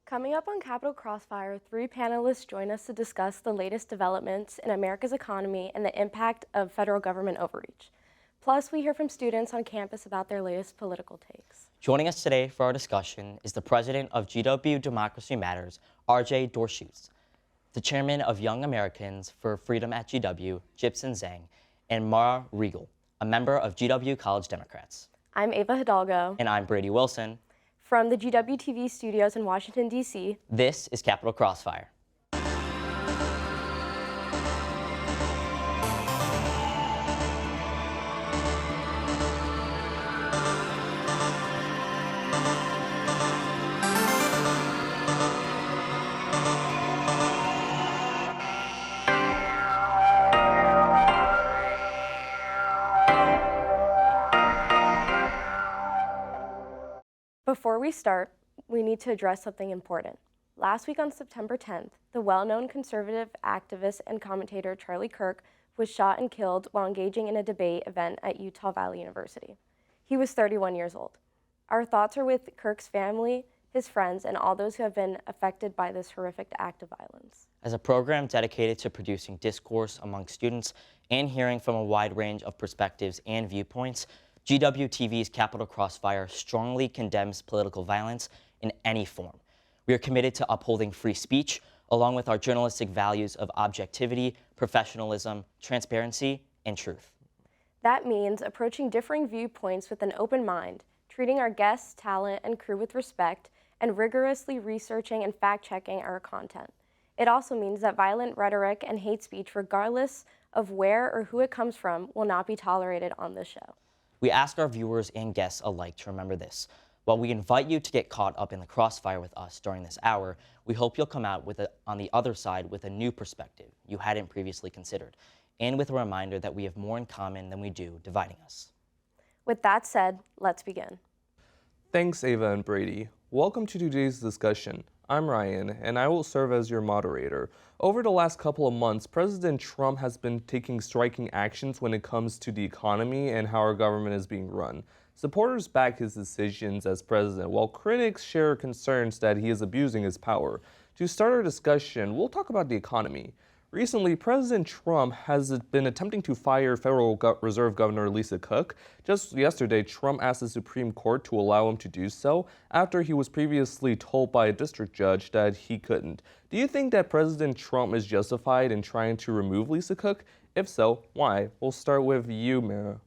Coming up on Capital Crossfire, 3 panelists join us to discuss the latest developments in America's economy and the impact of federal government overreach. Plus, we hear from students on campus about their latest political takes. Joining us today for our discussion is the president of GW Democracy Matters, RJ Doroshewitz, the chairman of Young Americans for Freedom at GW, Jipson Zhang, and Mara Riegel, a member of GW College Democrats. I'm Ava Hidalgo. And I'm Brady Wilson. From the GW TV studios in Washington, D.C. This is Capital Crossfire. Before we start, we need to address something important. Last week on September 10th, the well-known conservative activist and commentator Charlie Kirk was shot and killed while engaging in a debate event at Utah Valley University. He was 31 years old. Our thoughts are with Kirk's family, his friends, and all those who have been affected by this horrific act of violence. As a program dedicated to producing discourse among students and hearing from a wide range of perspectives and viewpoints, GWTV's Capital Crossfire strongly condemns political violence in any form. We are committed to upholding free speech, along with our journalistic values of objectivity, professionalism, transparency, and truth. That means approaching differing viewpoints with an open mind, treating our guests, talent, and crew with respect, and rigorously researching and fact-checking our content. It also means that violent rhetoric and hate speech, regardless of where or who it comes from, will not be tolerated on this show. We ask our viewers and guests alike to remember this. While we invite you to get caught up in the crossfire with us during this hour, we hope you'll come out on the other side with a new perspective you hadn't previously considered, and with a reminder that we have more in common than we do dividing us. With that said, let's begin. Thanks, Ava and Brady. Welcome to today's discussion. I'm Ryan, and I will serve as your moderator. Over the last couple of months, President Trump has been taking striking actions when it comes to the economy and how our government is being run. Supporters back his decisions as president, while critics share concerns that he is abusing his power. To start our discussion, we'll talk about the economy. Recently, President Trump has been attempting to fire Federal Reserve Governor Lisa Cook. Just yesterday, Trump asked the Supreme Court to allow him to do so after he was previously told by a district judge that he couldn't. Do you think that President Trump is justified in trying to remove Lisa Cook? If so, why? We'll start with you, Mara.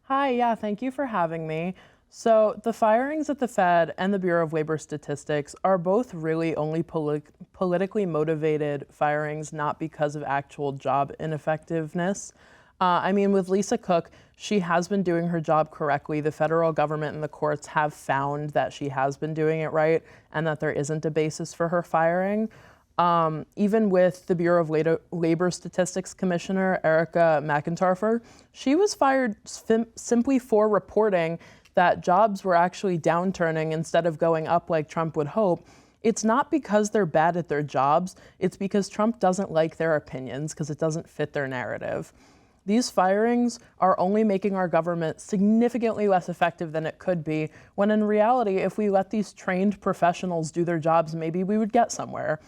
Hi, thank you for having me. So the firings at the Fed and the Bureau of Labor Statistics are both really only politically motivated firings, not because of actual job ineffectiveness. With Lisa Cook, she has been doing her job correctly. The federal government and the courts have found that she has been doing it right and that there isn't a basis for her firing. Even with the Bureau of Labor Statistics Commissioner, Erica McIntyre, she was fired simply for reporting that jobs were actually downturning instead of going up like Trump would hope. It's not because they're bad at their jobs, it's because Trump doesn't like their opinions because it doesn't fit their narrative. These firings are only making our government significantly less effective than it could be, when in reality, if we let these trained professionals do their jobs, maybe we would get somewhere.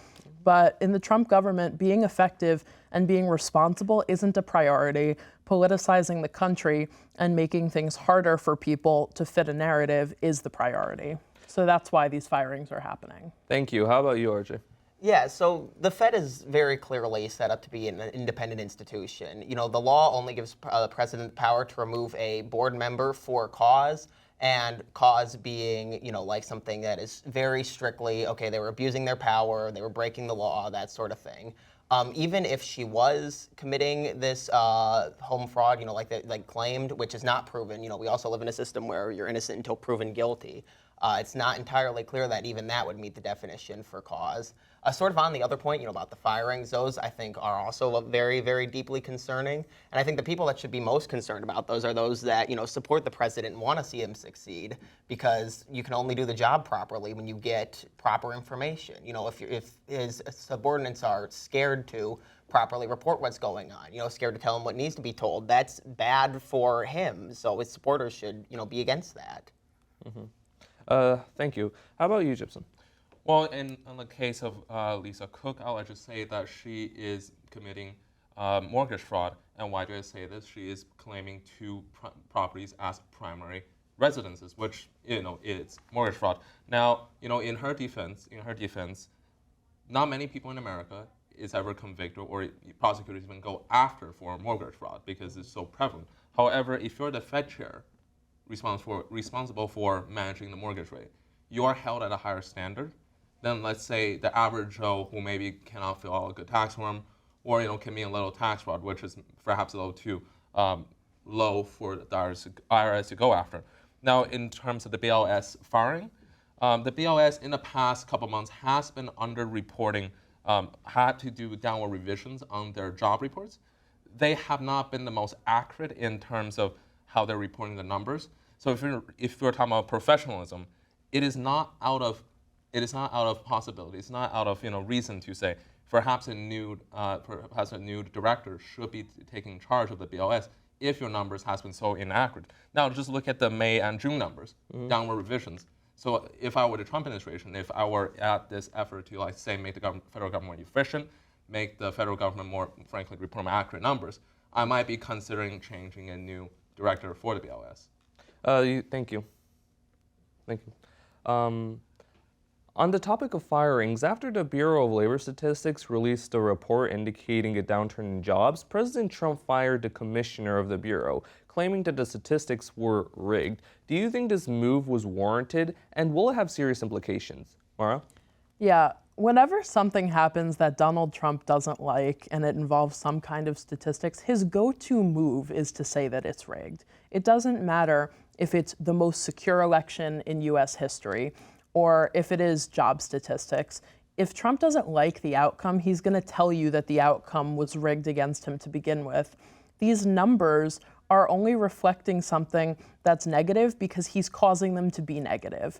But in the Trump government, being effective and being responsible isn't a priority. Politicizing the country and making things harder for people to fit a narrative is the priority. So that's why these firings are happening. Thank you. How about you, RJ? Yeah, so the Fed is very clearly set up to be an independent institution. You know, the law only gives the president power to remove a board member for cause, and cause being, like something that is very strictly, okay, they were abusing their power, they were breaking the law, that sort of thing. Even if she was committing this home fraud, like claimed, which is not proven, we also live in a system where you're innocent until proven guilty. It's not entirely clear that even that would meet the definition for cause. Sort of on the other point, about the firings, those I think are also very, very deeply concerning. And I think the people that should be most concerned about those are those that, support the president and want to see him succeed, because you can only do the job properly when you get proper information. If his subordinates are scared to properly report what's going on, scared to tell him what needs to be told, that's bad for him. So his supporters should, be against that. Thank you. How about you, Jipson? Well, in the case of Lisa Cook, I'll just say that she is committing mortgage fraud. And why do I say this? She is claiming two properties as primary residences, which is mortgage fraud. Now, in her defense, not many people in America is ever convicted or prosecutors even go after for mortgage fraud because it's so prevalent. However, if you're the Fed chair responsible for managing the mortgage rate, you are held at a higher standard than, let's say, the average Joe who maybe cannot fill out a good tax form or commit a little tax fraud, which is perhaps a little too low for the IRS to go after. Now, in terms of the BLS firing, the BLS in the past couple months has been underreporting, had to do downward revisions on their job reports. They have not been the most accurate in terms of how they're reporting the numbers. So if we're talking about professionalism, it is not out of possibility. It's not out of reason to say perhaps a new director should be taking charge of the BLS if your numbers has been so inaccurate. Now just look at the May and June numbers, downward revisions. So if I were the Trump administration, if I were at this effort to make the federal government more efficient, make the federal government more, frankly, report more accurate numbers, I might be considering changing a new director for the BLS. Thank you. On the topic of firings, after the Bureau of Labor Statistics released a report indicating a downturn in jobs, President Trump fired the commissioner of the Bureau, claiming that the statistics were rigged. Do you think this move was warranted, and will it have serious implications? Mara? Yeah, whenever something happens that Donald Trump doesn't like and it involves some kind of statistics, his go-to move is to say that it's rigged. It doesn't matter if it's the most secure election in U.S. history or if it is job statistics. If Trump doesn't like the outcome, he's going to tell you that the outcome was rigged against him to begin with. These numbers are only reflecting something that's negative because he's causing them to be negative.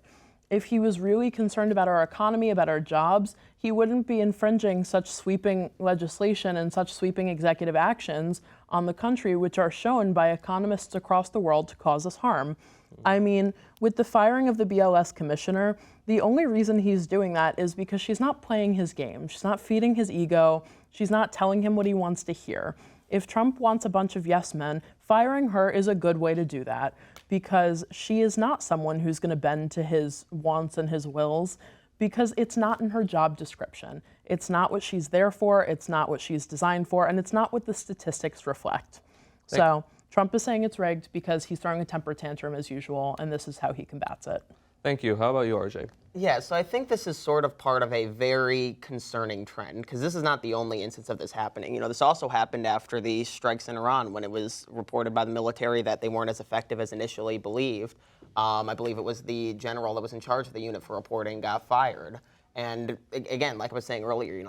If he was really concerned about our economy, about our jobs, he wouldn't be infringing such sweeping legislation and such sweeping executive actions on the country, which are shown by economists across the world to cause us harm. I mean, with the firing of the BLS commissioner, the only reason he's doing that is because she's not playing his game. She's not feeding his ego. She's not telling him what he wants to hear. If Trump wants a bunch of yes men, firing her is a good way to do that because she is not someone who's going to bend to his wants and his wills because it's not in her job description. It's not what she's there for, it's not what she's designed for, and it's not what the statistics reflect. So Trump is saying it's rigged because he's throwing a temper tantrum as usual, and this is how he combats it. Thank you. How about you, RJ? Yeah, so I think this is sort of part of a very concerning trend, because this is not the only instance of this happening. This also happened after the strikes in Iran, when it was reported by the military that they weren't as effective as initially believed. I believe it was the general that was in charge of the unit for reporting got fired. And again, like I was saying earlier,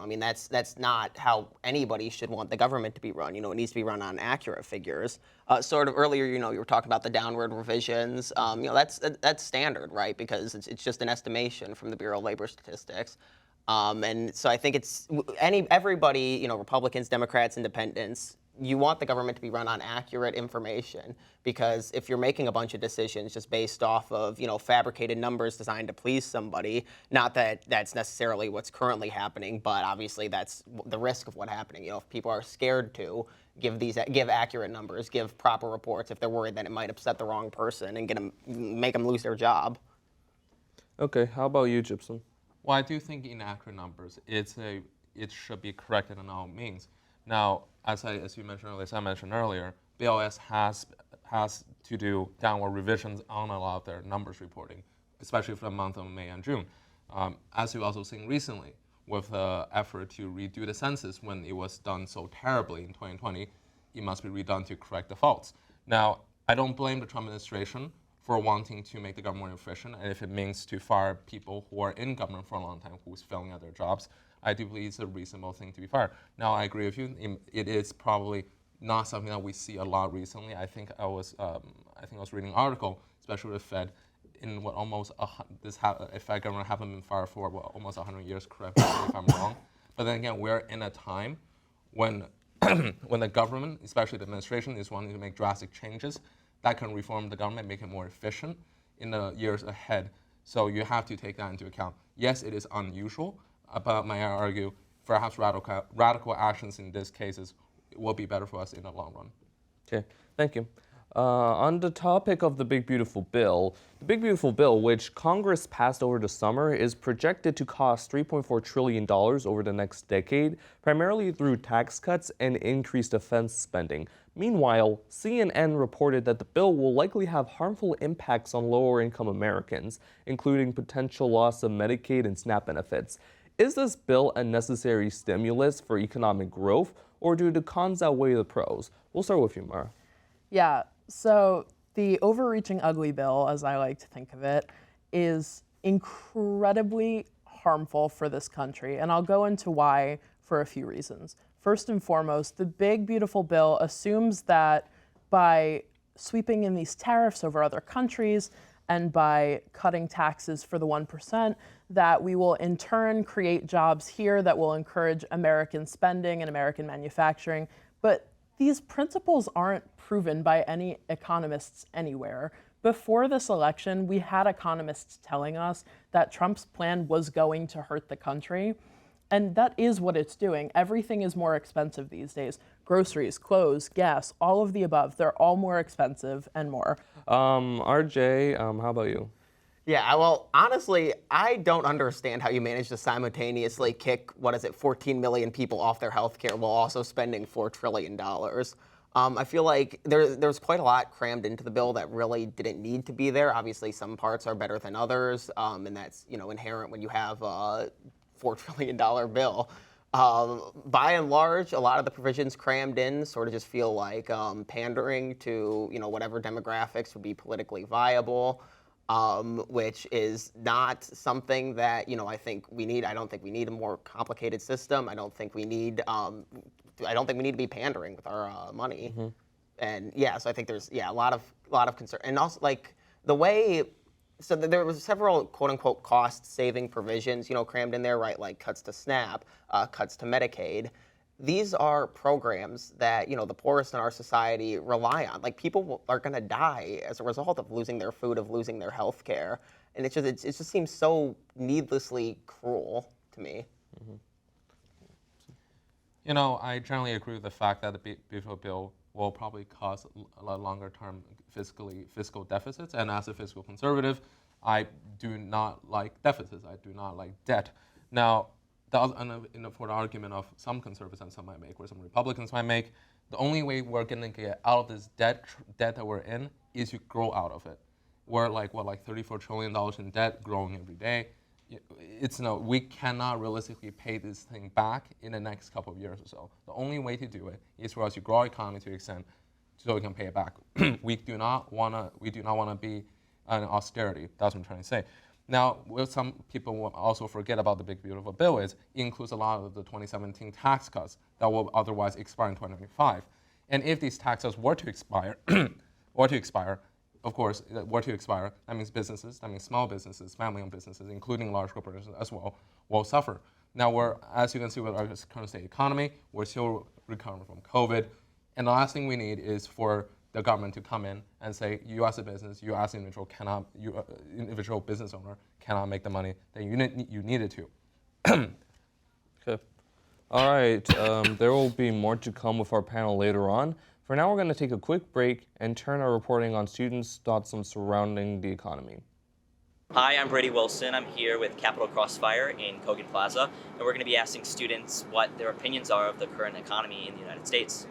that's not how anybody should want the government to be run. It needs to be run on accurate figures. Sort of earlier, you were talking about the downward revisions. That's standard, right? Because it's just an estimation from the Bureau of Labor Statistics. And so I think it's everybody, Republicans, Democrats, Independents, you want the government to be run on accurate information, because if you're making a bunch of decisions just based off of, fabricated numbers designed to please somebody, not that that's necessarily what's currently happening, but obviously that's the risk of what's happening. If people are scared to give accurate numbers, give proper reports, if they're worried that it might upset the wrong person and make them lose their job. Okay, how about you, Jipson? Well, I do think inaccurate numbers, it should be corrected in all means. Now, as you mentioned earlier, as I mentioned earlier, BLS has to do downward revisions on a lot of their numbers reporting, especially for the month of May and June. As you've also seen recently, with the effort to redo the census when it was done so terribly in 2020, it must be redone to correct the faults. Now, I don't blame the Trump administration for wanting to make the government more efficient, and if it means to fire people who are in government for a long time who's failing at their jobs, I do believe it's a reasonable thing to be fired. Now, I agree with you. It is probably not something that we see a lot recently. I think I was reading an article, especially with the Fed, in what almost a Fed governor haven't been fired for almost 100 years. Correct me if I'm wrong. But then again, we're in a time when when the government, especially the administration, is wanting to make drastic changes that can reform the government, make it more efficient in the years ahead. So you have to take that into account. Yes, it is unusual, but may I argue, perhaps radical actions in these cases will be better for us in the long run. Okay, thank you. On the topic of the Big Beautiful Bill, the Big Beautiful Bill, which Congress passed over the summer, is projected to cost $3.4 trillion over the next decade, primarily through tax cuts and increased defense spending. Meanwhile, CNN reported that the bill will likely have harmful impacts on lower-income Americans, including potential loss of Medicaid and SNAP benefits. Is this bill a necessary stimulus for economic growth, or do the cons outweigh the pros? We'll start with you, Mara. Yeah, so the overreaching ugly bill, as I like to think of it, is incredibly harmful for this country, and I'll go into why for a few reasons. First and foremost, the Big Beautiful Bill assumes that by sweeping in these tariffs over other countries and by cutting taxes for the 1%, that we will in turn create jobs here that will encourage American spending and American manufacturing. But these principles aren't proven by any economists anywhere. Before this election, we had economists telling us that Trump's plan was going to hurt the country. And that is what it's doing. Everything is more expensive these days. Groceries, clothes, gas, all of the above. They're all more expensive and more. RJ, how about you? Yeah, well, honestly, I don't understand how you manage to simultaneously kick, 14 million people off their health care while also spending $4 trillion. I feel like there's quite a lot crammed into the bill that really didn't need to be there. Obviously, some parts are better than others, and that's inherent when you have a $4 trillion bill. By and large, a lot of the provisions crammed in sort of just feel like pandering to whatever demographics would be politically viable. Which is not something that I think we need. I don't think we need a more complicated system. I don't think we need. I don't think we need to be pandering with our money. Mm-hmm. And yeah, so I think there's a lot of concern, and also like the way. So there was several quote unquote cost saving provisions crammed in there, right? Like cuts to SNAP, cuts to Medicaid. These are programs that the poorest in our society rely on. Like people are going to die as a result of losing their food, of losing their health care, and it just seems so needlessly cruel to me. Mm-hmm. I generally agree with the fact that the Beautiful Bill will probably cause a lot longer-term fiscal deficits, and as a fiscal conservative, I do not like deficits. I do not like debt. Now, for the argument of some conservatives and some might make, or some Republicans might make, the only way we're going to get out of this debt that we're in is to grow out of it. We're like $34 trillion in debt, growing every day. We cannot realistically pay this thing back in the next couple of years or so. The only way to do it is for us to grow our economy to the extent so we can pay it back. We do not want to be an austerity. That's what I'm trying to say. Now, what some people will also forget about the Big Beautiful Bill is it includes a lot of the 2017 tax cuts that will otherwise expire in 2025. And if these taxes were to expire, of course, that means businesses, that means small businesses, family-owned businesses, including large corporations as well, will suffer. Now, as you can see with our current state economy, we're still recovering from COVID. And the last thing we need is for the government to come in and say, you as a business, you as an individual business owner cannot make the money that you needed to. Okay. All right. There will be more to come with our panel later on. For now, we're going to take a quick break and turn our reporting on students' thoughts on surrounding the economy. Hi, I'm Brady Wilson. I'm here with Capital Crossfire in Kogan Plaza, and we're going to be asking students what their opinions are of the current economy in the United States.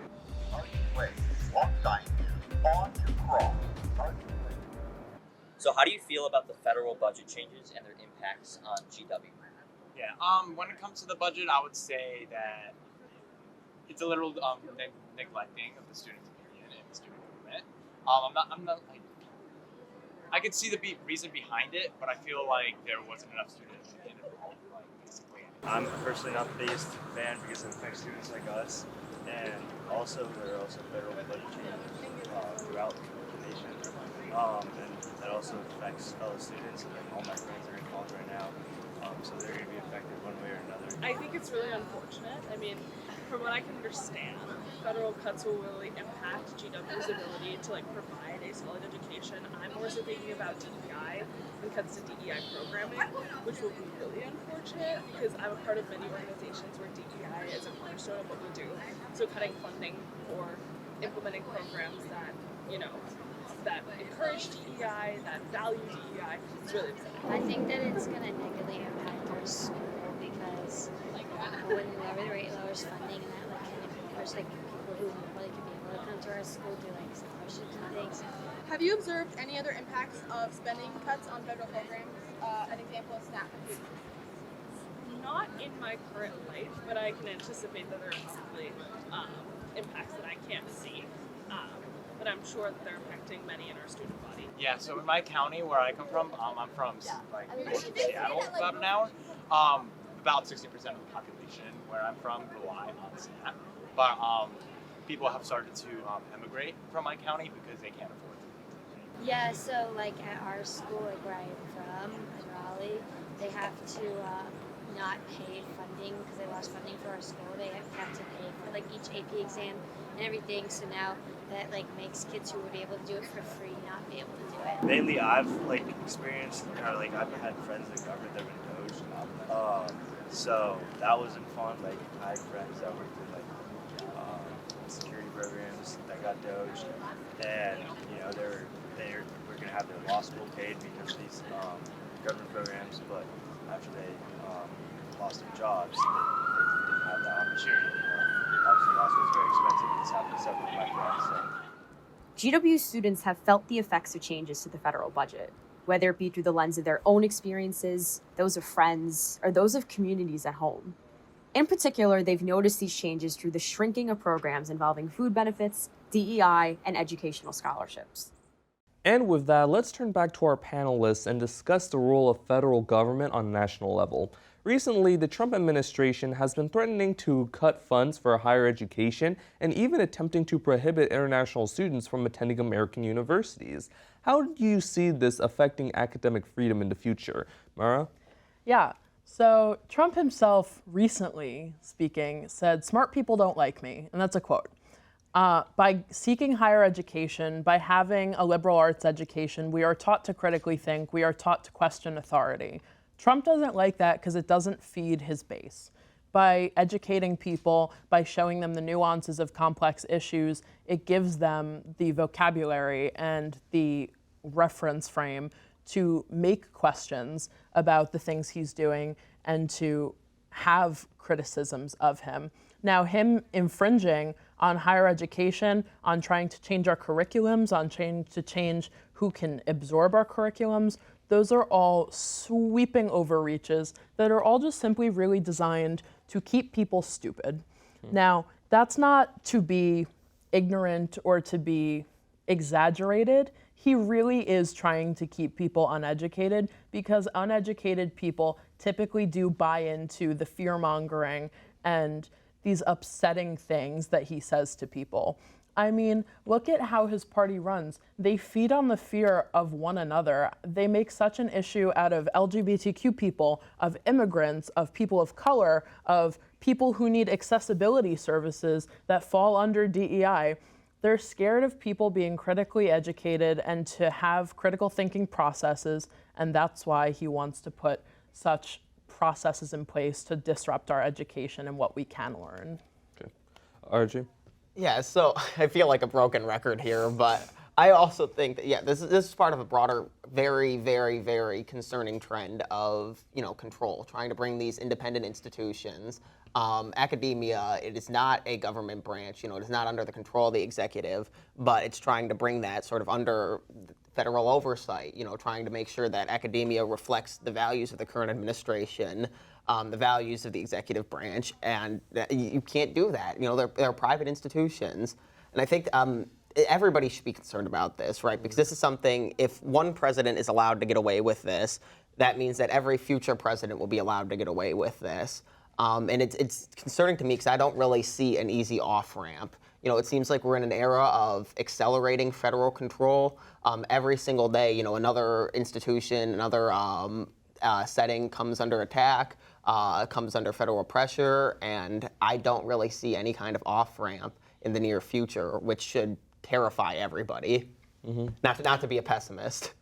So how do you feel about the federal budget changes and their impacts on GW? Yeah, when it comes to the budget, I would say that it's a little neglecting of the student's opinion and the student movement. I'm not like, I could see the reason behind it, but I feel like there wasn't enough student opinion involved, like basically. I'm personally not the biggest fan because it affects students like us, and also there are also federal budget changes throughout the nation, and that also affects fellow students. And all my friends are in college right now, so they're going to be affected one way or another. I think it's really unfortunate. I mean, from what I can understand, federal cuts will really impact GW's ability to provide a solid education. I'm more so thinking about DEI and cuts to DEI programming, which will be really unfortunate because I'm a part of many organizations where DEI is a cornerstone of what we do. So cutting funding or implementing programs that, that encourage DEI, that value DEI is really upsetting. I think that it's going to negatively impact our school because when the rate lowers funding and that can encourage people who probably could be able to come to our school do scholarships and things. Have you observed any other impacts of spending cuts on federal programs? An example of SNAP. Not in my current life, but I can anticipate that there are possibly impacts that I can't see. But I'm sure that they're affecting many in our student body. Yeah, so in my county where I come from, I'm from north of Seattle, about an hour. About 60% of the population where I'm from rely on SNAP. But people have started to emigrate from my county because they can't afford it. Yeah, so at our school, where I'm from, in Raleigh, they have to not pay funding because they lost funding for our school. They have to pay for each AP exam and everything. So now that makes kids who would be able to do it for free not be able to do it. Mainly, I've experienced I've had friends in government that have been Doge. So that wasn't fun. I had friends that worked in security programs that got Doge, and we're gonna have their law school paid because of these government programs. But after they lost their jobs, they didn't have that opportunity anymore. Obviously, law school is very expensive. This happened to several of my friends. So. GW students have felt the effects of changes to the federal budget, whether it be through the lens of their own experiences, those of friends, or those of communities at home. In particular, they've noticed these changes through the shrinking of programs involving food benefits, DEI, and educational scholarships. And with that, let's turn back to our panelists and discuss the role of federal government on a national level. Recently, the Trump administration has been threatening to cut funds for higher education and even attempting to prohibit international students from attending American universities. How do you see this affecting academic freedom in the future? Mara? Yeah, so Trump himself recently speaking said, "Smart people don't like me," and that's a quote. By seeking higher education, by having a liberal arts education, we are taught to critically think, we are taught to question authority. Trump doesn't like that because it doesn't feed his base. By educating people, by showing them the nuances of complex issues, it gives them the vocabulary and the reference frame to make questions about the things he's doing and to have criticisms of him. Now, him infringing on higher education, on trying to change our curriculums, on trying to change who can absorb our curriculums, those are all sweeping overreaches that are all just simply really designed to keep people stupid. Now, that's not to be ignorant or to be exaggerated. He really is trying to keep people uneducated because uneducated people typically do buy into the fear-mongering and these upsetting things that he says to people. I mean, look at how his party runs. They feed on the fear of one another. They make such an issue out of LGBTQ people, of immigrants, of people of color, of people who need accessibility services that fall under DEI. They're scared of people being critically educated and to have critical thinking processes, and that's why he wants to put such processes in place to disrupt our education and what we can learn. Okay. RJ? Yeah, so I feel like a broken record here, but I also think that, this is part of a broader, very, very, very concerning trend of, control, trying to bring these independent institutions. Academia, it is not a government branch, it is not under the control of the executive, but it's trying to bring that sort of under federal oversight, trying to make sure that academia reflects the values of the current administration, the values of the executive branch, and you can't do that. They're private institutions. And I think everybody should be concerned about this, right? Because this is something, if one president is allowed to get away with this, that means that every future president will be allowed to get away with this. And it's concerning to me because I don't really see an easy off-ramp. It seems like we're in an era of accelerating federal control. Every single day, another institution, another setting comes under attack. comes under federal pressure, and I don't really see any kind of off-ramp in the near future, which should terrify everybody. Not to be a pessimist.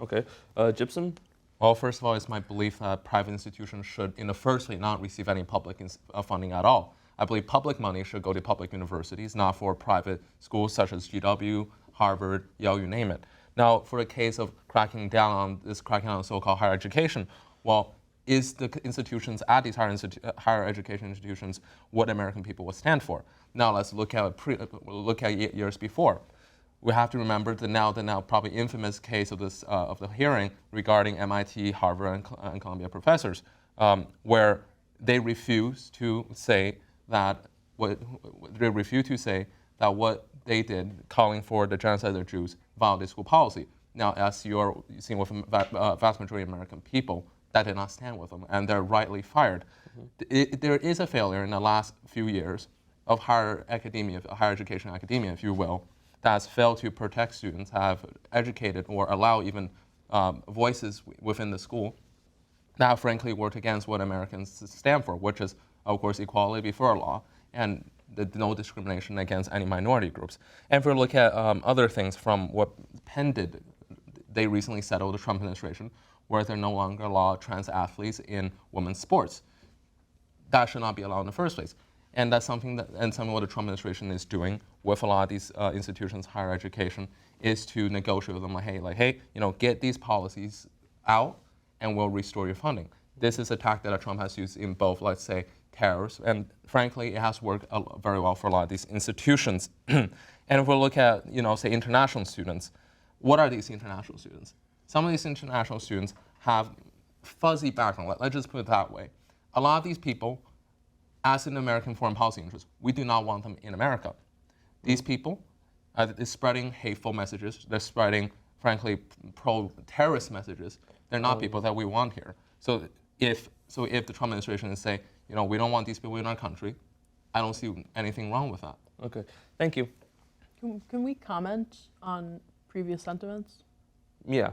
Okay. Jipson? Well, first of all, it's my belief that private institutions should, in the first place, not receive any public funding at all. I believe public money should go to public universities, not for private schools such as GW, Harvard, Yale, you name it. Now, for the case of cracking down on so-called higher education, well, is the institutions at these higher education institutions what American people would stand for? Now, let's look at years before. We have to remember the now probably infamous case of the hearing regarding MIT, Harvard, and Columbia professors, where they refused to say that what they did, calling for the genocide of the Jews, violated school policy. Now, as you're seeing with a vast majority of American people, that did not stand with them, and they're rightly fired. There is a failure in the last few years of higher education academia, if you will, that's failed to protect students, have educated or allow even voices within the school that frankly worked against what Americans stand for, which is, of course, equality before law and no discrimination against any minority groups. And if we look at other things from what Penn did, they recently settled the Trump administration, where they're no longer allow trans athletes in women's sports. That should not be allowed in the first place. And that's something what the Trump administration is doing with a lot of these institutions, higher education, is to negotiate with them hey, get these policies out and we'll restore your funding. This is a tactic that Trump has used in both, let's say, tariffs, and frankly, it has worked very well for a lot of these institutions. And if we look at, say, international students, what are these international students? Some of these international students have fuzzy background. Let's just put it that way. A lot of these people, as an American foreign policy interest, we do not want them in America. These people are spreading hateful messages. They're spreading, frankly, pro-terrorist messages. They're not people that we want here. So if the Trump administration is saying, we don't want these people in our country, I don't see anything wrong with that. Okay, thank you. Can we comment on previous sentiments? Yeah.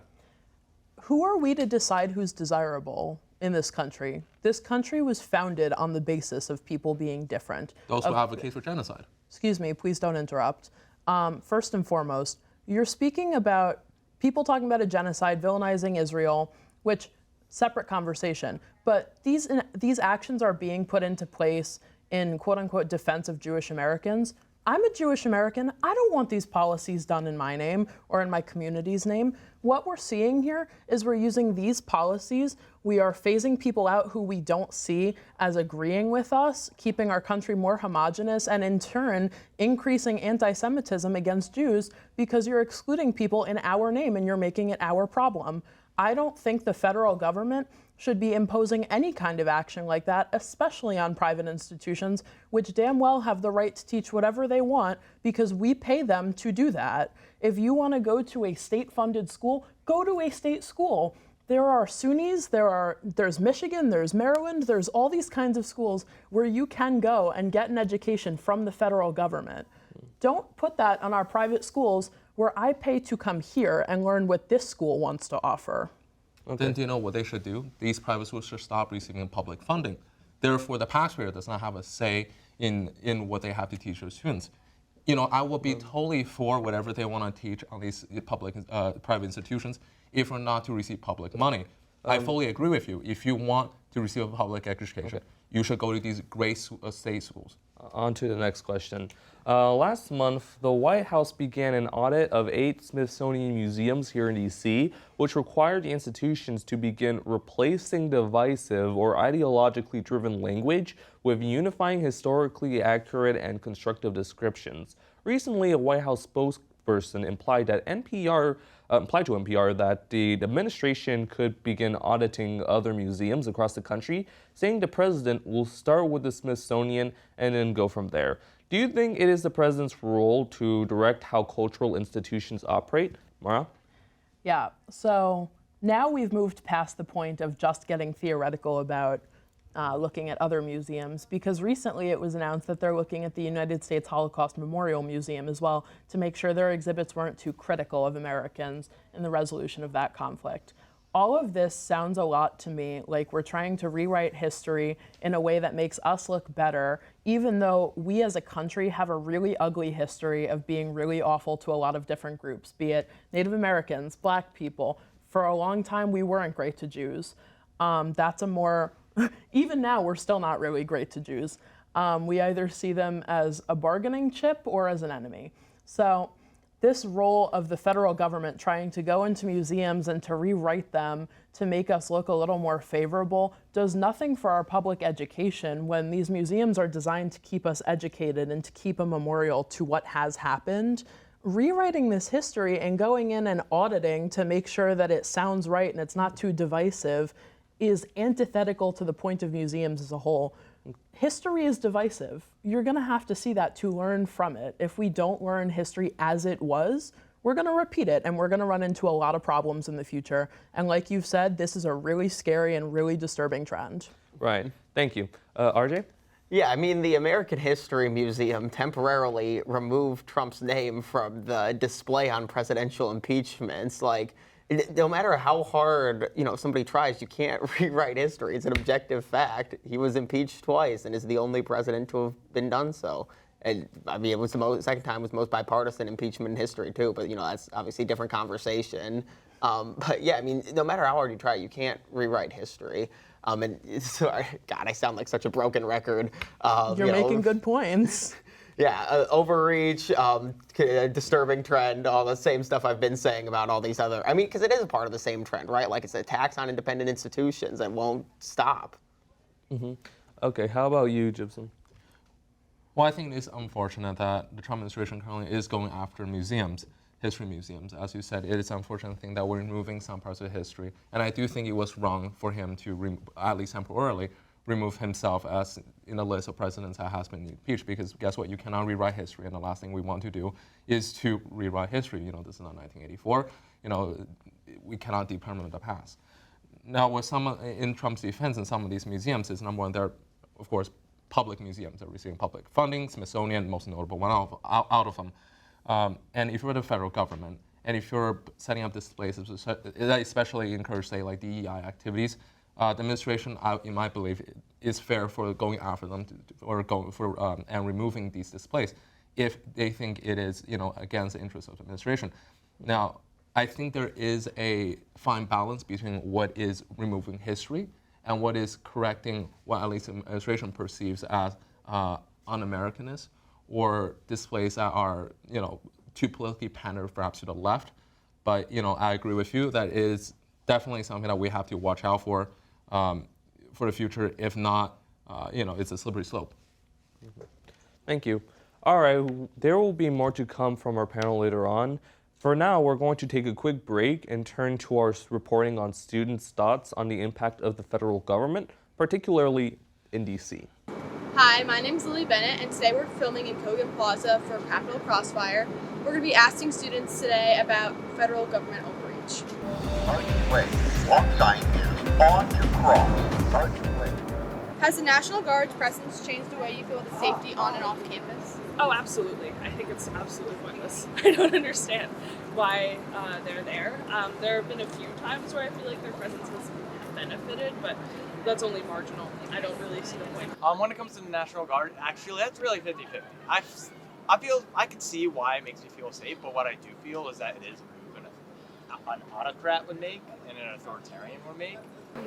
Who are we to decide who's desirable in this country? This country was founded on the basis of people being different. Those who advocate for genocide. Excuse me, please don't interrupt. First and foremost, you're speaking about people talking about a genocide, villainizing Israel, which, separate conversation. But these actions are being put into place in quote-unquote defense of Jewish Americans. I'm a Jewish American. I don't want these policies done in my name or in my community's name. What we're seeing here is we're using these policies. We are phasing people out who we don't see as agreeing with us, keeping our country more homogenous, and in turn, increasing anti-Semitism against Jews because you're excluding people in our name and you're making it our problem. I don't think the federal government should be imposing any kind of action like that, especially on private institutions, which damn well have the right to teach whatever they want because we pay them to do that. If you want to go to a state-funded school, go to a state school. There are SUNYs, there's Michigan, there's Maryland, there's all these kinds of schools where you can go and get an education from the federal government. Don't put that on our private schools where I pay to come here and learn what this school wants to offer. Okay. Then do you know what they should do? These private schools should stop receiving public funding. Therefore, the taxpayer does not have a say in what they have to teach their students. I will be totally for whatever they want to teach on these private institutions if we're not to receive public money. I fully agree with you. If you want to receive a public education, you should go to these great state schools. On to the next question. Last month, the White House began an audit of 8 Smithsonian museums here in D.C., which required the institutions to begin replacing divisive or ideologically driven language with unifying historically accurate and constructive descriptions. Recently, a White House spokesperson implied to NPR that the administration could begin auditing other museums across the country, saying the president will start with the Smithsonian and then go from there. Do you think it is the president's role to direct how cultural institutions operate? Mara? Yeah, so now we've moved past the point of just getting theoretical about looking at other museums, because recently it was announced that they're looking at the United States Holocaust Memorial Museum as well to make sure their exhibits weren't too critical of Americans in the resolution of that conflict. All of this sounds a lot to me like we're trying to rewrite history in a way that makes us look better, even though we as a country have a really ugly history of being really awful to a lot of different groups, be it Native Americans, Black people. For a long time, we weren't great to Jews. That's a more, even now, we're still not really great to Jews. We either see them as a bargaining chip or as an enemy. So this role of the federal government trying to go into museums and to rewrite them to make us look a little more favorable does nothing for our public education when these museums are designed to keep us educated and to keep a memorial to what has happened. Rewriting this history and going in and auditing to make sure that it sounds right and it's not too divisive is antithetical to the point of museums as a whole. History is divisive. You're going to have to see that to learn from it. If we don't learn history as it was, we're going to repeat it and we're going to run into a lot of problems in the future. And like you've said, this is a really scary and really disturbing trend. Right. Thank you. RJ? Yeah, I mean, the American History Museum temporarily removed Trump's name from the display on presidential impeachments. Like, no matter how hard, somebody tries, you can't rewrite history. It's an objective fact. He was impeached twice and is the only president to have been done so. And I mean, it was the second time was most bipartisan impeachment in history too. But that's obviously a different conversation. But yeah, I mean, no matter how hard you try, you can't rewrite history. And so, God, I sound like such a broken record. You're making good points. Yeah, overreach, disturbing trend, all the same stuff I've been saying about all these other, because it is a part of the same trend, right? Like it's a tax on independent institutions that won't stop. Mm-hmm. Okay, how about you, Jipson? Well, I think it's unfortunate that the Trump administration currently is going after museums, history museums. As you said, it is an unfortunate thing that we're removing some parts of history. And I do think it was wrong for him to, at least temporarily, remove himself as in a list of presidents that has been impeached, because guess what? You cannot rewrite history, and the last thing we want to do is to rewrite history. This is not 1984. We cannot depermanent the past. Now, with in Trump's defense in some of these museums is, number one, they're, of course, public museums. They're receiving public funding, Smithsonian, most notable one out of them. And if you're the federal government, and if you're setting up displays that especially encourage, say, like DEI activities, the administration, in my belief, is fair for going after them and removing these displays if they think it is, against the interests of the administration. Now, I think there is a fine balance between what is removing history and what is correcting what at least the administration perceives as un-Americanist or displays that are, too politically pandered perhaps to the left. But, I agree with you that is definitely something that we have to watch out for the future. If not, it's a slippery slope. Thank you. All right, there will be more to come from our panel later on. For now, we're going to take a quick break and turn to our reporting on students' thoughts on the impact of the federal government, particularly in DC. Hi, my name is Lily Bennett, and today we're filming in Kogan Plaza for Capital Crossfire. We're going to be asking students today about federal government overreach. Archway, walk sign is on to cross. Archway. Has the National Guard's presence changed the way you feel the safety on and off campus? Oh, absolutely. I think it's absolutely pointless. I don't understand why they're there. There have been a few times where I feel like their presence has benefited, but that's only marginal. I don't really see the point. When it comes to the National Guard, actually, that's really 50-50. I feel I can see why it makes me feel safe, but what I do feel is that it is a move an autocrat would make and an authoritarian would make.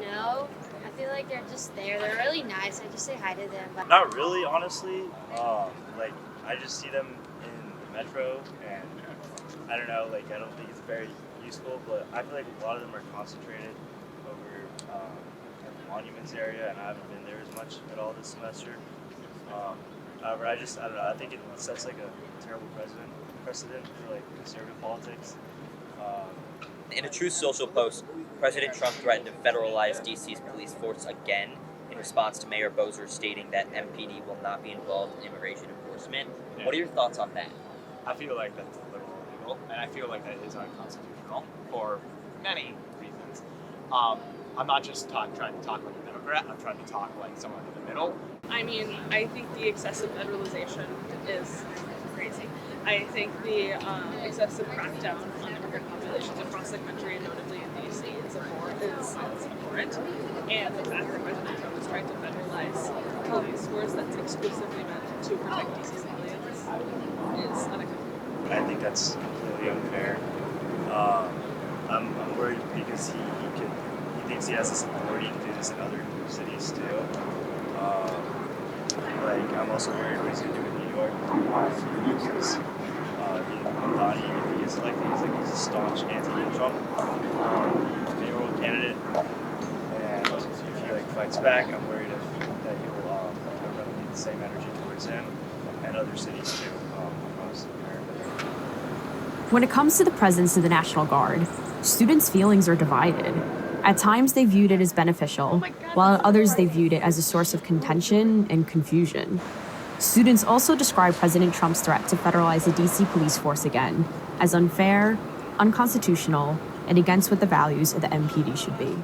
No, I feel like they're just there. They're really nice. I just say hi to them. But not really, honestly. I just see them in the metro, and I don't know. I don't think it's very useful, but I feel like a lot of them are concentrated over the monuments area, and I haven't been there as much at all this semester. However, I don't know. I think it sets a terrible precedent for conservative politics. In a true social post, President Trump threatened to federalize DC's police force again in response to Mayor Bozer stating that MPD will not be involved in immigration enforcement. Yeah. What are your thoughts on that? I feel like that's a little illegal, and I feel like that is unconstitutional for many reasons. I'm not just trying to talk like a Democrat, I'm trying to talk like someone in the middle. I mean, I think the excessive federalization is crazy. I think the excessive crackdown on immigrant populations across across the country, and notably in DC, is abhorrent. And the fact that President Trump is trying to federalize police force that's exclusively meant to protect DC civilians is unacceptable. I think that's completely unfair. I'm worried because he thinks he has this authority to do this in other cities too. I'm also worried what he's going to do in New York because Modarres, if he is elected, he's a staunch anti-Trump mayoral candidate, and if he fights back, I'm worried that he'll replicate the same energy towards him and other cities too across America. When it comes to the presence of the National Guard, students' feelings are divided. At times, they viewed it as beneficial, while at others, they viewed it as a source of contention and confusion. Students also described President Trump's threat to federalize the DC police force again as unfair, unconstitutional, and against what the values of the MPD should be.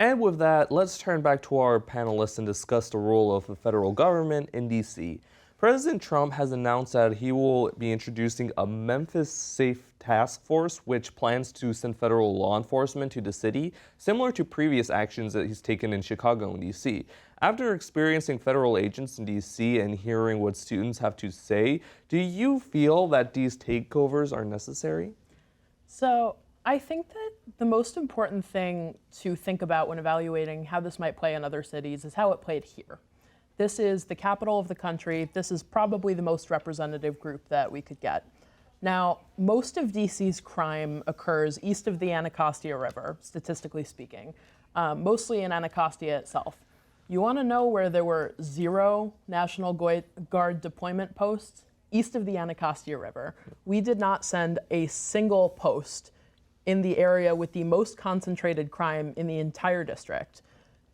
And with that, let's turn back to our panelists and discuss the role of the federal government in DC. President Trump has announced that he will be introducing a Memphis Safe Task Force, which plans to send federal law enforcement to the city, similar to previous actions that he's taken in Chicago and DC. After experiencing federal agents in DC and hearing what students have to say, do you feel that these takeovers are necessary? So I think that the most important thing to think about when evaluating how this might play in other cities is how it played here. This is the capital of the country. This is probably the most representative group that we could get. Now, most of DC's crime occurs east of the Anacostia River, statistically speaking, mostly in Anacostia itself. You want to know where there were 0 National Guard deployment posts? East of the Anacostia River. We did not send a single post in the area with the most concentrated crime in the entire district.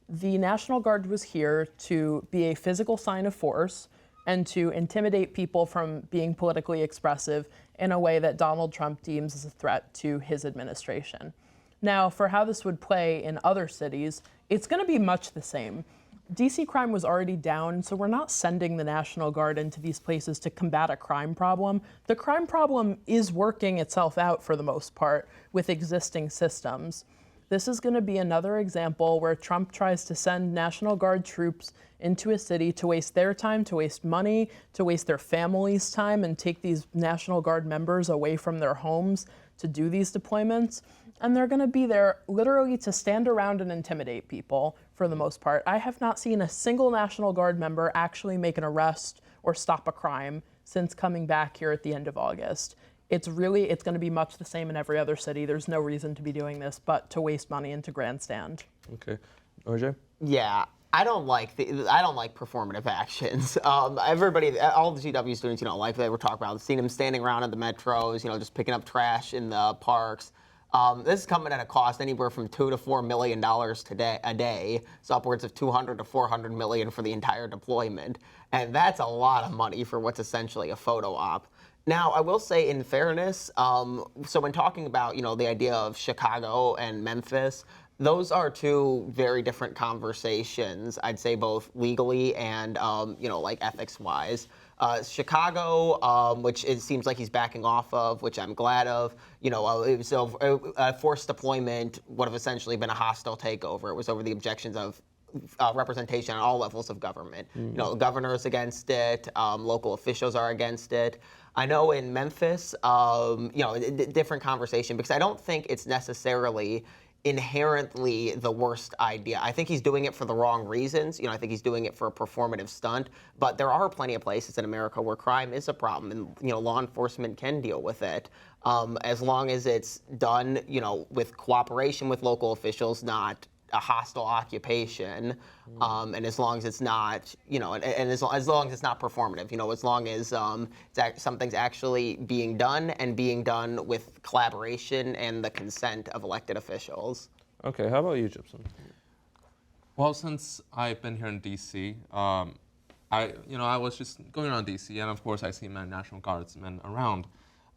The National Guard was here to be a physical sign of force and to intimidate people from being politically expressive in a way that Donald Trump deems as a threat to his administration. Now, for how this would play in other cities, it's going to be much the same. DC crime was already down, so we're not sending the National Guard into these places to combat a crime problem. The crime problem is working itself out for the most part with existing systems. This is going to be another example where Trump tries to send National Guard troops into a city to waste their time, to waste money, to waste their families' time, and take these National Guard members away from their homes to do these deployments. And they're going to be there literally to stand around and intimidate people for the most part. I have not seen a single National Guard member actually make an arrest or stop a crime since coming back here at the end of August. It's going to be much the same in every other city. There's no reason to be doing this but to waste money and to grandstand. Okay. RJ? Yeah. I don't like performative actions. Everybody, all the GW students, like they were talking about, seeing them standing around at the metros, just picking up trash in the parks. This is coming at a cost anywhere from $2 to $4 million a day. It's upwards of $200 to $400 million for the entire deployment, and that's a lot of money for what's essentially a photo op. Now, I will say, in fairness, so when talking about the idea of Chicago and Memphis, those are two very different conversations. I'd say both legally and ethics-wise. Chicago, which it seems like he's backing off of, which I'm glad of. It was a forced deployment would have essentially been a hostile takeover. It was over the objections of representation on all levels of government. Mm-hmm. The governor's against it. Local officials are against it. I know in Memphis, different conversation, because I don't think it's necessarily inherently the worst idea. I think he's doing it for the wrong reasons. I think he's doing it for a performative stunt. But there are plenty of places in America where crime is a problem, and law enforcement can deal with it as long as it's done, with cooperation with local officials, not a hostile occupation, and as long as it's not, and as long as it's not performative, as long as something's actually being done and being done with collaboration and the consent of elected officials. Okay, how about you, Jipson? Well, since I've been here in DC, I was just going around DC, and of course I see many National Guardsmen around.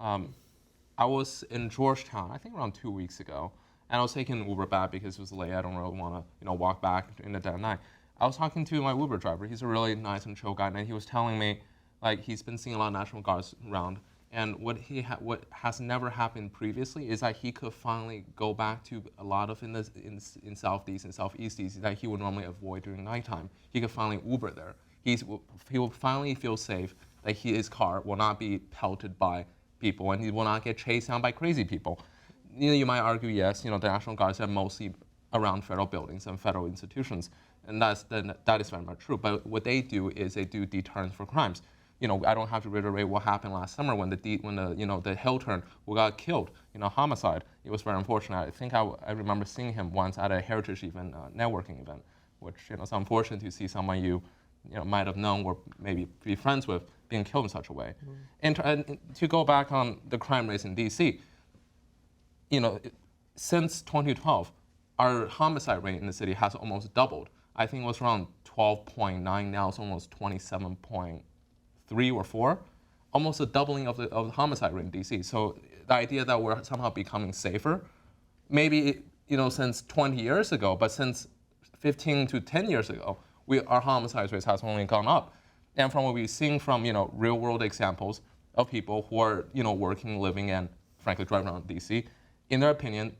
I was in Georgetown, I think around 2 weeks ago. And I was taking an Uber back because it was late. I don't really want to, walk back in the dead of night. I was talking to my Uber driver. He's a really nice and chill guy, and he was telling me, he's been seeing a lot of National Guards around, And what has never happened previously is that he could finally go back to a lot of in Southeast and Southeast DC that he would normally avoid during nighttime. He could finally Uber there. He will finally feel safe that his car will not be pelted by people and he will not get chased down by crazy people. You might argue, yes, the National Guards are mostly around federal buildings and federal institutions, and that is very much true. But what they do is they do deterrence for crimes. I don't have to reiterate what happened last summer when the hill turn who got killed, homicide. It was very unfortunate. I think I remember seeing him once at a heritage event, networking event, which it's unfortunate to see someone you might have known or maybe be friends with being killed in such a way. And to go back on the crime rates in DC, since 2012, our homicide rate in the city has almost doubled. I think it was around 12.9, now it's almost 27.3 or 4, almost a doubling of the homicide rate in DC. So the idea that we're somehow becoming safer, maybe since 20 years ago, but since 15 to 10 years ago, our homicide rates has only gone up. And from what we've seen from real world examples of people who are working, living, and frankly driving around DC, in their opinion,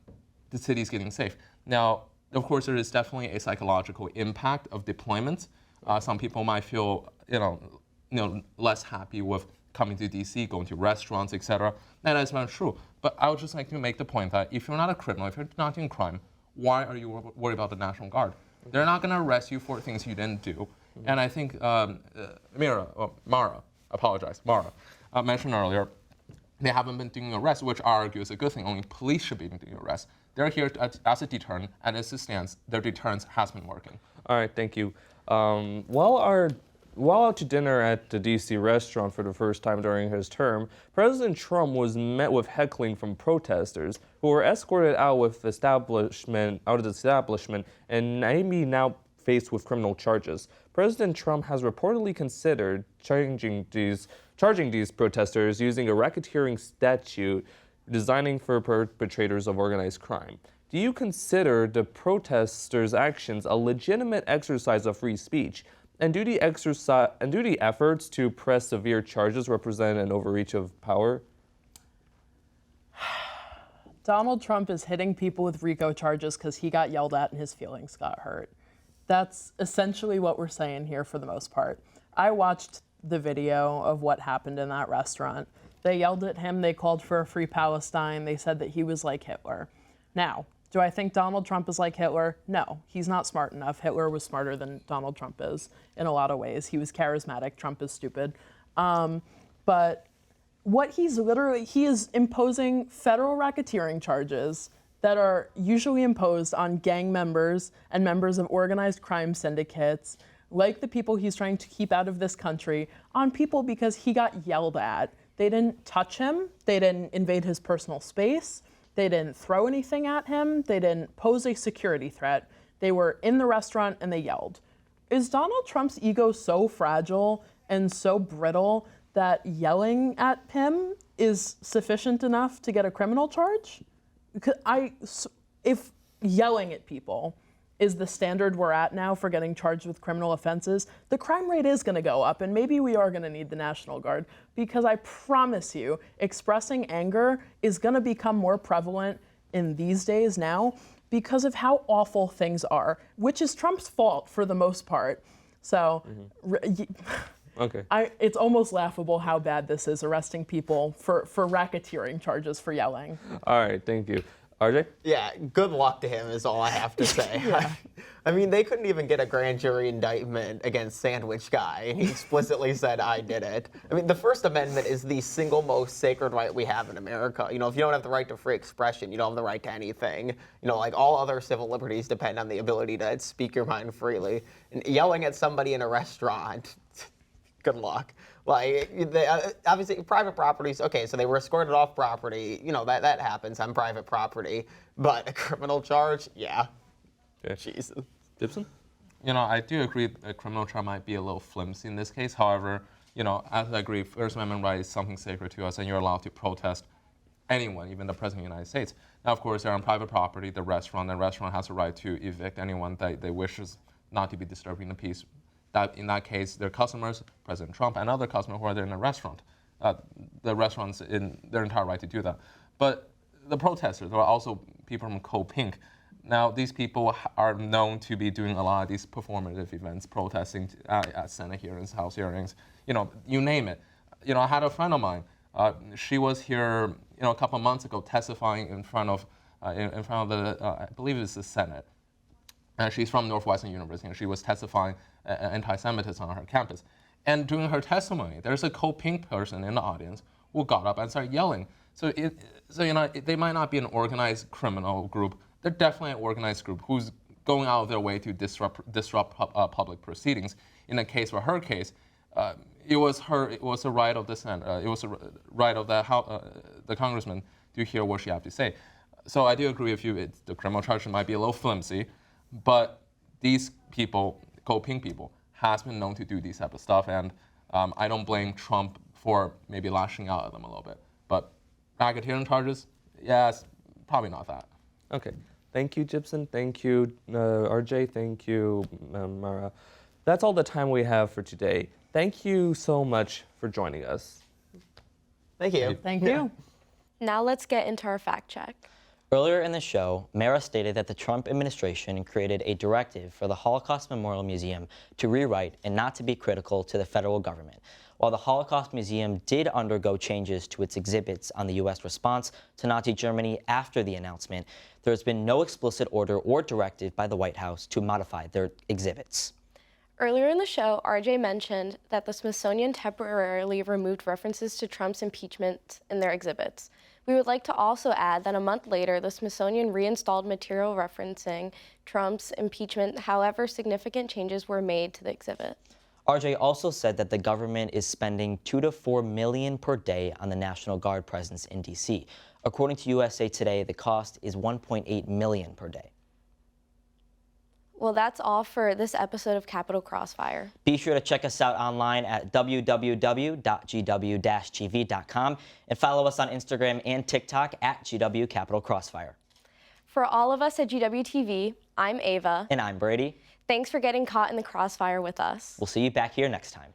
the city is getting safe. Now, of course, there is definitely a psychological impact of deployment. Some people might feel less happy with coming to DC, going to restaurants, etc. That is not true. But I would just like to make the point that if you're not a criminal, if you're not doing crime, why are you worried about the National Guard? They're not going to arrest you for things you didn't do. And I think Mara mentioned earlier, they haven't been doing arrests, which I argue is a good thing. Only police should be doing arrests. They're here as a deterrent, and as it stands, their deterrence has been working. All right, thank you. While out to dinner at the DC restaurant for the first time during his term, President Trump was met with heckling from protesters who were escorted out of the establishment and maybe now faced with criminal charges. President Trump has reportedly considered charging these protesters using a racketeering statute designing for perpetrators of organized crime. Do you consider the protesters' actions a legitimate exercise of free speech? And do the efforts to press severe charges represent an overreach of power? Donald Trump is hitting people with RICO charges because he got yelled at and his feelings got hurt. That's essentially what we're saying here for the most part. I watched the video of what happened in that restaurant. They yelled at him, they called for a free Palestine, they said that he was like Hitler. Now, do I think Donald Trump is like Hitler? No, he's not smart enough. Hitler was smarter than Donald Trump is in a lot of ways. He was charismatic, Trump is stupid. But what he is imposing federal racketeering charges that are usually imposed on gang members and members of organized crime syndicates, like the people he's trying to keep out of this country, on people because he got yelled at. They didn't touch him, they didn't invade his personal space, they didn't throw anything at him, they didn't pose a security threat. They were in the restaurant and they yelled. Is Donald Trump's ego so fragile and so brittle that yelling at him is sufficient enough to get a criminal charge? If yelling at people is the standard we're at now for getting charged with criminal offenses, the crime rate is going to go up, and maybe we are going to need the National Guard, because I promise you, expressing anger is going to become more prevalent in these days now because of how awful things are, which is Trump's fault for the most part. So, Okay. It's almost laughable how bad this is, arresting people for racketeering charges for yelling. All right, thank you. RJ? Yeah, good luck to him is all I have to say. I mean, they couldn't even get a grand jury indictment against Sandwich Guy, and he explicitly said, I did it. I mean, the First Amendment is the single most sacred right we have in America. If you don't have the right to free expression, you don't have the right to anything. Like all other civil liberties depend on the ability to speak your mind freely. And yelling at somebody in a restaurant, good luck. Obviously, private properties, okay, so they were escorted off property. That happens on private property. But a criminal charge, yeah. Okay. Jesus. Jipson? I do agree a criminal charge might be a little flimsy in this case. However, as I agree, First Amendment right is something sacred to us, and you're allowed to protest anyone, even the President of the United States. Now, of course, they're on private property, the restaurant has a right to evict anyone that they wishes not to be disturbing the peace. That in that case, their customers, President Trump and other customers who are there in the restaurant. the restaurants in their entire right to do that. But the protesters are also people from Code Pink. Now, these people are known to be doing a lot of these performative events, protesting at Senate hearings, House hearings, you name it. I had a friend of mine. She was here, a couple of months ago, testifying in front of the, I believe it's the Senate. And she's from Northwestern University, and she was testifying anti-Semitism on her campus. And during her testimony, there's a Code Pink person in the audience who got up and started yelling. So they might not be an organized criminal group. They're definitely an organized group who's going out of their way to disrupt public proceedings. In a case, for her case, it was a right of the Senate. It was a right of the congressman to hear what she had to say. So I do agree with you. The criminal charge might be a little flimsy, but these people, Code Pink people, has been known to do these type of stuff, and I don't blame Trump for maybe lashing out at them a little bit. But racketeering charges, yes, probably not that. Okay. Thank you, Jipson. Thank you, RJ. Thank you, Mara. That's all the time we have for today. Thank you so much for joining us. Thank you. Thank you. Now let's get into our fact check. Earlier in the show, Mara stated that the Trump administration created a directive for the Holocaust Memorial Museum to rewrite and not to be critical to the federal government. While the Holocaust Museum did undergo changes to its exhibits on the U.S. response to Nazi Germany after the announcement, there has been no explicit order or directive by the White House to modify their exhibits. Earlier in the show, RJ mentioned that the Smithsonian temporarily removed references to Trump's impeachment in their exhibits. We would like to also add that a month later, the Smithsonian reinstalled material referencing Trump's impeachment, however significant changes were made to the exhibit. RJ also said that the government is spending $2 to $4 million per day on the National Guard presence in D.C. According to USA Today, the cost is $1.8 million per day. Well, that's all for this episode of Capital Crossfire. Be sure to check us out online at www.gw-tv.com and follow us on Instagram and TikTok at GW Capital Crossfire. For all of us at GWTV, I'm Ava. And I'm Brady. Thanks for getting caught in the crossfire with us. We'll see you back here next time.